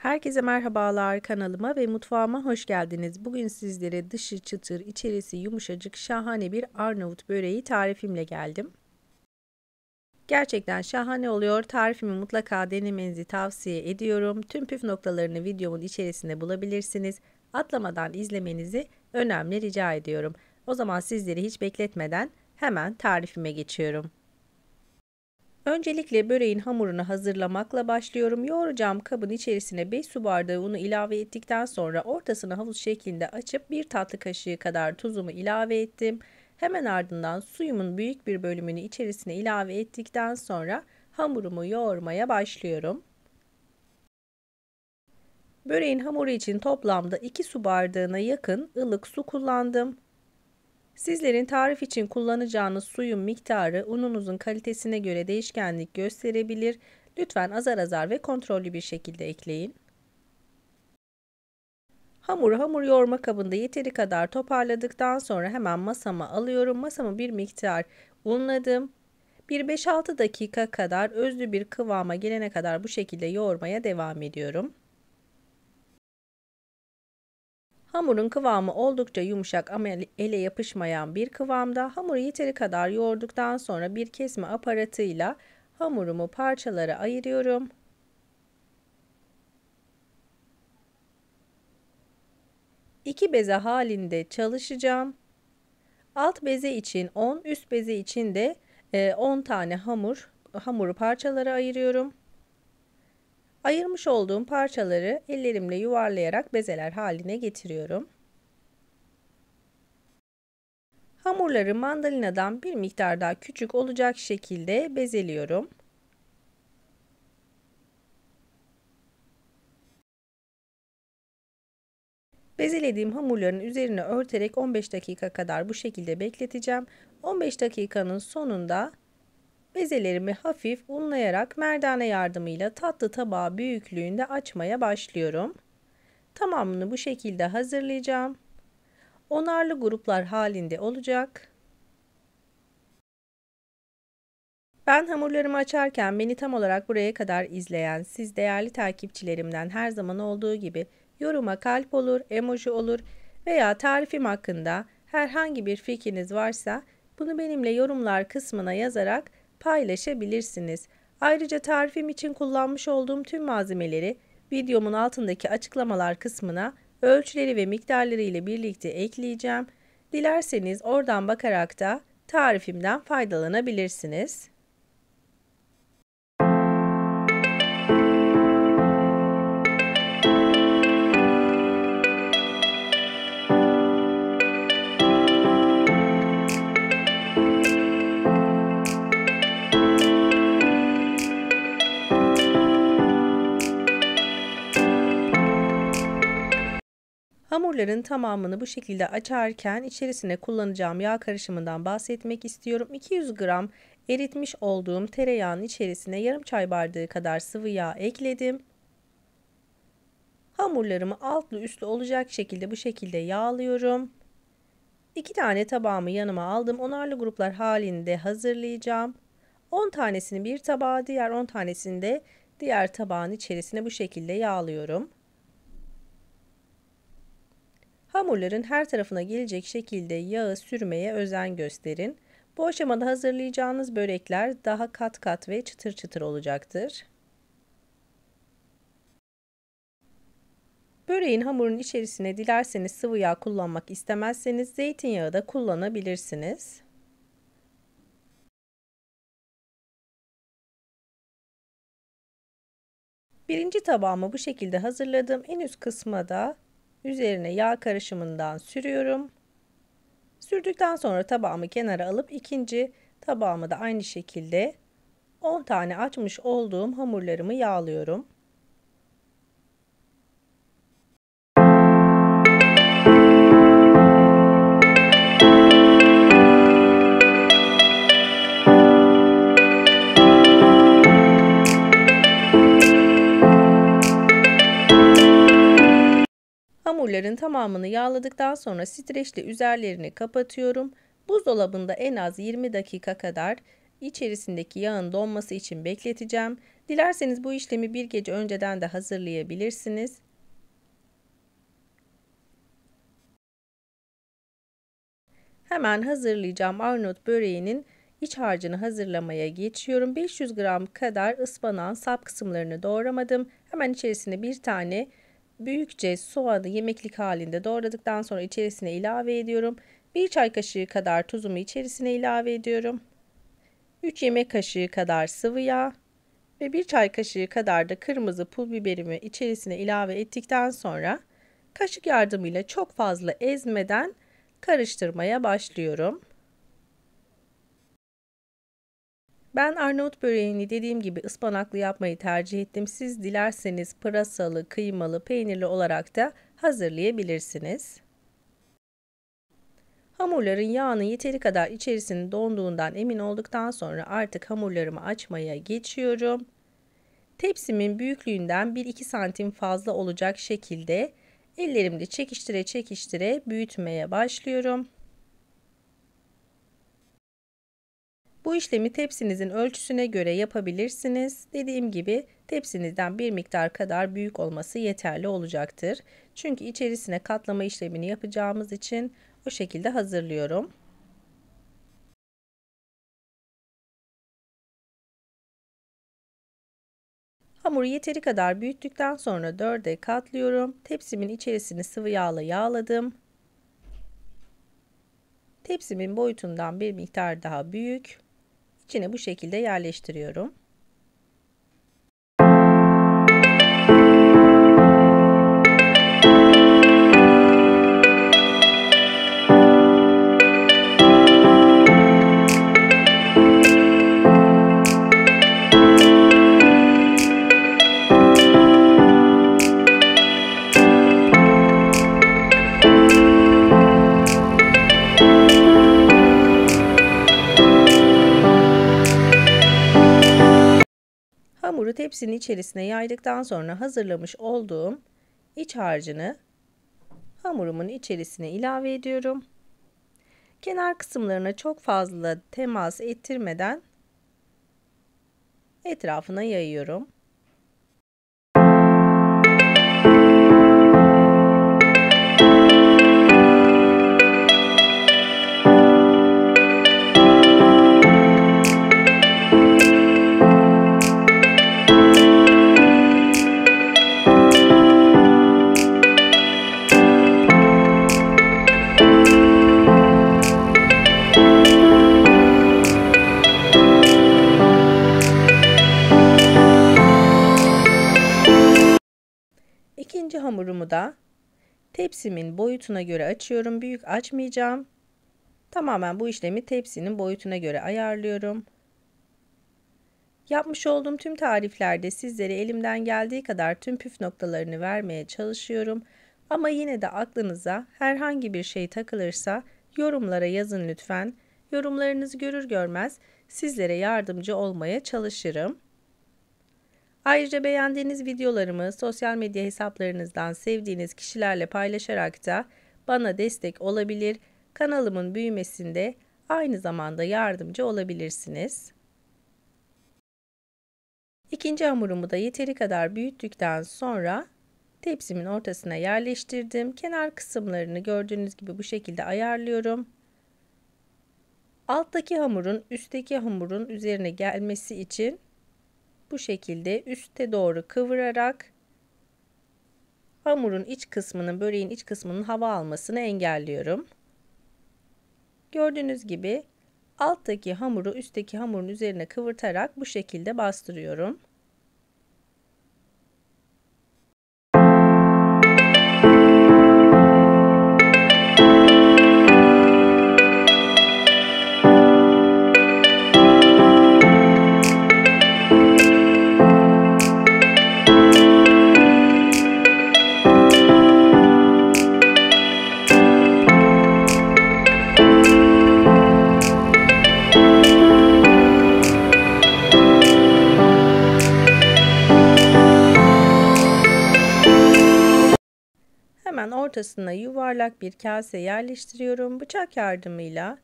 Herkese merhabalar, kanalıma ve mutfağıma hoş geldiniz. Bugün sizlere dışı çıtır, içerisi yumuşacık şahane bir Arnavut böreği tarifimle geldim. Gerçekten şahane oluyor. Tarifimi mutlaka denemenizi tavsiye ediyorum. Tüm püf noktalarını videomun içerisinde bulabilirsiniz. Atlamadan izlemenizi önemli rica ediyorum. O zaman sizleri hiç bekletmeden hemen tarifime geçiyorum. Öncelikle böreğin hamurunu hazırlamakla başlıyorum. Yoğuracağım kabın içerisine 5 su bardağı unu ilave ettikten sonra ortasını havuz şeklinde açıp 1 tatlı kaşığı kadar tuzumu ilave ettim. Hemen ardından suyumun büyük bir bölümünü içerisine ilave ettikten sonra hamurumu yoğurmaya başlıyorum. Böreğin hamuru için toplamda 2 su bardağına yakın ılık su kullandım. Sizlerin tarif için kullanacağınız suyun miktarı ununuzun kalitesine göre değişkenlik gösterebilir. Lütfen azar azar ve kontrollü bir şekilde ekleyin. Hamur yoğurma kabında yeteri kadar toparladıktan sonra hemen masama alıyorum. Masamı bir miktar unladım. Bir 5-6 dakika kadar özlü bir kıvama gelene kadar bu şekilde yoğurmaya devam ediyorum. Hamurun kıvamı oldukça yumuşak ama ele yapışmayan bir kıvamda. Hamuru yeteri kadar yoğurduktan sonra bir kesme aparatıyla hamurumu parçalara ayırıyorum. İki beze halinde çalışacağım. Alt beze için 10, üst beze için de 10 tane hamuru parçalara ayırıyorum. Ayırmış olduğum parçaları ellerimle yuvarlayarak bezeler haline getiriyorum. Hamurları mandalinadan bir miktar daha küçük olacak şekilde bezeliyorum. Bezelediğim hamurların üzerine örterek 15 dakika kadar bu şekilde bekleteceğim. 15 dakikanın sonunda bezelerimi hafif unlayarak merdane yardımıyla tatlı tabağı büyüklüğünde açmaya başlıyorum. Tamamını bu şekilde hazırlayacağım. Onarlı gruplar halinde olacak. Ben hamurlarımı açarken beni tam olarak buraya kadar izleyen siz değerli takipçilerimden her zaman olduğu gibi yoruma kalp olur, emoji olur veya tarifim hakkında herhangi bir fikriniz varsa bunu benimle yorumlar kısmına yazarak paylaşabilirsiniz. Ayrıca tarifim için kullanmış olduğum tüm malzemeleri videomun altındaki açıklamalar kısmına ölçüleri ve miktarları ile birlikte ekleyeceğim. Dilerseniz oradan bakarak da tarifimden faydalanabilirsiniz. Hamurların tamamını bu şekilde açarken içerisine kullanacağım yağ karışımından bahsetmek istiyorum. 200 gram eritmiş olduğum tereyağının içerisine yarım çay bardağı kadar sıvı yağ ekledim. Hamurlarımı altlı üstlü olacak şekilde bu şekilde yağlıyorum. 2 tane tabağımı yanıma aldım. Onarlı gruplar halinde hazırlayacağım. 10 tanesini bir tabağa, diğer 10 tanesini de diğer tabağın içerisine bu şekilde yağlıyorum. Hamurların her tarafına gelecek şekilde yağı sürmeye özen gösterin. Bu aşamada hazırlayacağınız börekler daha kat kat ve çıtır çıtır olacaktır. Böreğin hamurun içerisine dilerseniz sıvı yağ kullanmak istemezseniz zeytinyağı da kullanabilirsiniz. Birinci tabağımı bu şekilde hazırladım. En üst kısma da üzerine yağ karışımından sürüyorum. Sürdükten sonra tabağımı kenara alıp ikinci tabağımı da aynı şekilde 10 tane açmış olduğum hamurlarımı yağlıyorum. Hamurların tamamını yağladıktan sonra streçle üzerlerini kapatıyorum. Buzdolabında en az 20 dakika kadar içerisindeki yağın donması için bekleteceğim. Dilerseniz bu işlemi bir gece önceden de hazırlayabilirsiniz. Hemen hazırlayacağım Arnavut böreğinin iç harcını hazırlamaya geçiyorum. 500 gram kadar ıspanağın sap kısımlarını doğramadım. Hemen içerisine bir tane büyükçe soğanı yemeklik halinde doğradıktan sonra içerisine ilave ediyorum. 1 çay kaşığı kadar tuzumu içerisine ilave ediyorum. 3 yemek kaşığı kadar sıvı yağ ve 1 çay kaşığı kadar da kırmızı pul biberimi içerisine ilave ettikten sonra kaşık yardımıyla çok fazla ezmeden karıştırmaya başlıyorum. Ben Arnavut böreğini dediğim gibi ıspanaklı yapmayı tercih ettim. Siz dilerseniz pırasalı, kıymalı, peynirli olarak da hazırlayabilirsiniz. Hamurların yağının yeteri kadar içerisinin donduğundan emin olduktan sonra artık hamurlarımı açmaya geçiyorum. Tepsimin büyüklüğünden 1-2 santim fazla olacak şekilde ellerimle çekiştire çekiştire büyütmeye başlıyorum. Bu işlemi tepsinizin ölçüsüne göre yapabilirsiniz. Dediğim gibi tepsinizden bir miktar kadar büyük olması yeterli olacaktır. Çünkü içerisine katlama işlemini yapacağımız için o şekilde hazırlıyorum. Hamuru yeteri kadar büyüttükten sonra 4'e katlıyorum. Tepsimin içerisini sıvı yağla yağladım. Tepsimin boyutundan bir miktar daha büyük. İçine bu şekilde yerleştiriyorum. Hamuru tepsinin içerisine yaydıktan sonra hazırlamış olduğum iç harcını hamurumun içerisine ilave ediyorum. Kenar kısımlarına çok fazla temas ettirmeden etrafına yayıyorum. İkinci hamurumu da tepsimin boyutuna göre açıyorum. Büyük açmayacağım. Tamamen bu işlemi tepsinin boyutuna göre ayarlıyorum. Yapmış olduğum tüm tariflerde sizlere elimden geldiği kadar tüm püf noktalarını vermeye çalışıyorum. Ama yine de aklınıza herhangi bir şey takılırsa yorumlara yazın lütfen. Yorumlarınızı görür görmez sizlere yardımcı olmaya çalışırım. Ayrıca beğendiğiniz videolarımı sosyal medya hesaplarınızdan sevdiğiniz kişilerle paylaşarak da bana destek olabilir, kanalımın büyümesinde aynı zamanda yardımcı olabilirsiniz. İkinci hamurumu da yeteri kadar büyüttükten sonra tepsimin ortasına yerleştirdim. Kenar kısımlarını gördüğünüz gibi bu şekilde ayarlıyorum. Alttaki hamurun üstteki hamurun üzerine gelmesi için bu şekilde üste doğru kıvırarak hamurun iç kısmının, böreğin iç kısmının hava almasını engelliyorum. Gördüğünüz gibi alttaki hamuru üstteki hamurun üzerine kıvırtarak bu şekilde bastırıyorum. Hemen ortasına yuvarlak bir kase yerleştiriyorum. Bıçak yardımıyla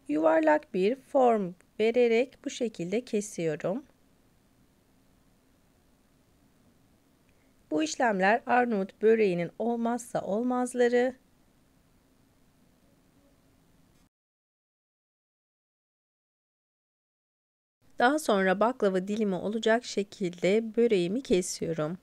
yuvarlak bir form vererek bu şekilde kesiyorum. Bu işlemler Arnavut böreğinin olmazsa olmazları. Daha sonra baklava dilimi olacak şekilde böreğimi kesiyorum.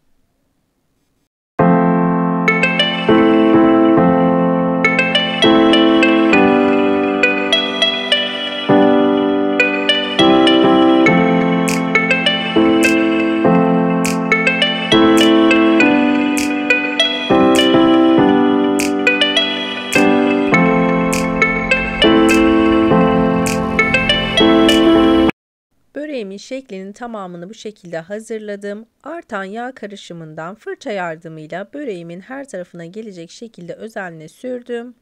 Böreğimin şeklinin tamamını bu şekilde hazırladım. Artan yağ karışımından fırça yardımıyla böreğimin her tarafına gelecek şekilde özenle sürdüm.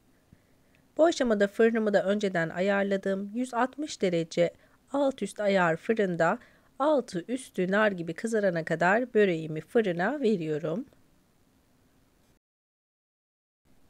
Bu aşamada fırınımı da önceden ayarladım. 160 derece alt üst ayar fırında altı üstü nar gibi kızarana kadar böreğimi fırına veriyorum.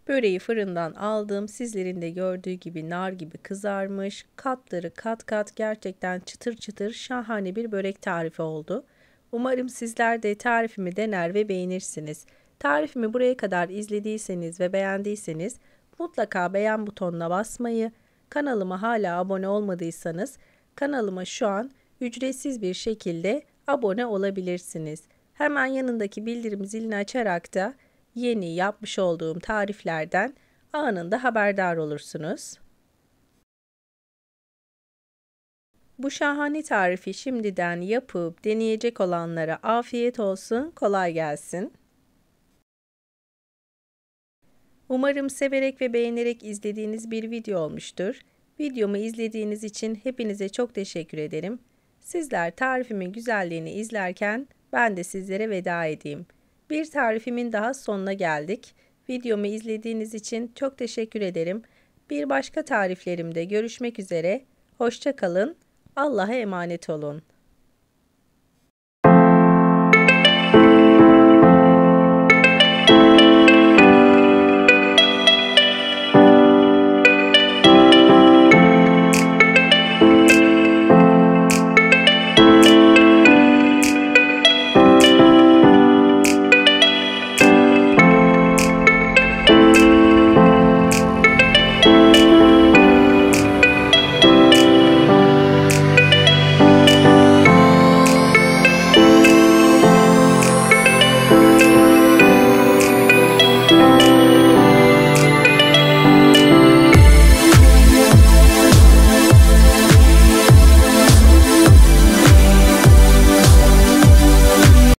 Böreği fırından aldım. Sizlerin de gördüğü gibi nar gibi kızarmış. Katları kat kat gerçekten çıtır çıtır şahane bir börek tarifi oldu. Umarım sizler de tarifimi dener ve beğenirsiniz. Tarifimi buraya kadar izlediyseniz ve beğendiyseniz mutlaka beğen butonuna basmayı, kanalıma hala abone olmadıysanız kanalıma şu an ücretsiz bir şekilde abone olabilirsiniz. Hemen yanındaki bildirim zilini açarak da yeni yapmış olduğum tariflerden anında haberdar olursunuz. Bu şahane tarifi şimdiden yapıp deneyecek olanlara afiyet olsun, kolay gelsin. Umarım severek ve beğenerek izlediğiniz bir video olmuştur. Videomu izlediğiniz için hepinize çok teşekkür ederim. Sizler tarifimin güzelliğini izlerken ben de sizlere veda edeyim. Bir tarifimin daha sonuna geldik. Videomu izlediğiniz için çok teşekkür ederim. Bir başka tariflerimde görüşmek üzere. Hoşça kalın. Allah'a emanet olun.